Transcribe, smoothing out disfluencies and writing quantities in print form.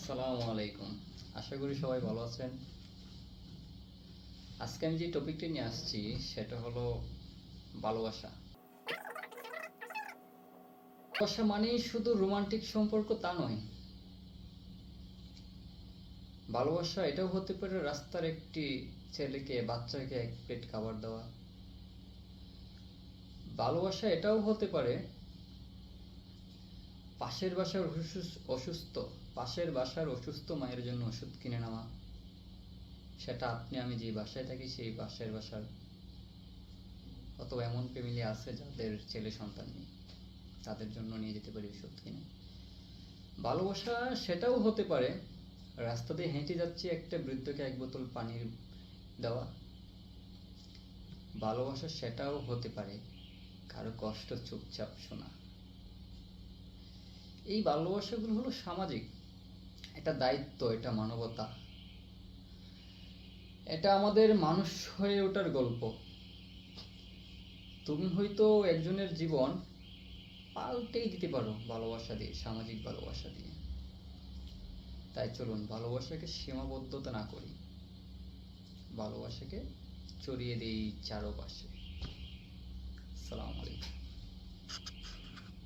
আসসালামু আলাইকুম। আশা করি সবাই ভালো আছেন। আজকে আমি যে টপিকটি নিয়ে আসছি সেটা হলো ভালোবাসা। ভালোবাসা মানেই শুধু রোমান্টিক সম্পর্ক তা নয়। ভালোবাসা এটাও হতে পারে রাস্তার একটি ছেলেকে বাচ্চাকে এক প্লেট খাবার দেওয়া। ভালোবাসা এটাও হতে পারে পাশের বাসার অসুস্থ পাশের বাসার অসুস্থ মায়ের জন্য ওষুধ কিনে নেওয়া। সেটা আপনি আমি যে বাসায় থাকি সেই পাশের বাসার, অথবা এমন ফ্যামিলি আছে যাদের ছেলে সন্তান নেই, তাদের জন্য নিয়ে যেতে পারি ওষুধ কিনে। ভালোবাসা সেটাও হতে পারে রাস্তা দিয়ে হেঁটে যাচ্ছে একটা বৃদ্ধকে এক বোতল পানির দেওয়া। ভালোবাসা সেটাও হতে পারে কারো কষ্ট চুপচাপ শোনা। এই ভালোবাসাগুলো হলো সামাজিক, এটা দায়িত্ব, এটা মানবতা, এটা আমাদের মানুষ হয়ে ওঠার গল্প। তুমি হয়তো একজনের জীবন পাল্টেই দিতে পারো ভালোবাসা দিয়ে, সামাজিক ভালোবাসা দিয়ে। তাই চলুন ভালোবাসাকে সীমাবদ্ধতা না করি, ভালোবাসাকে ছড়িয়ে দিই চারপাশে। আসসালামু আলাইকুম।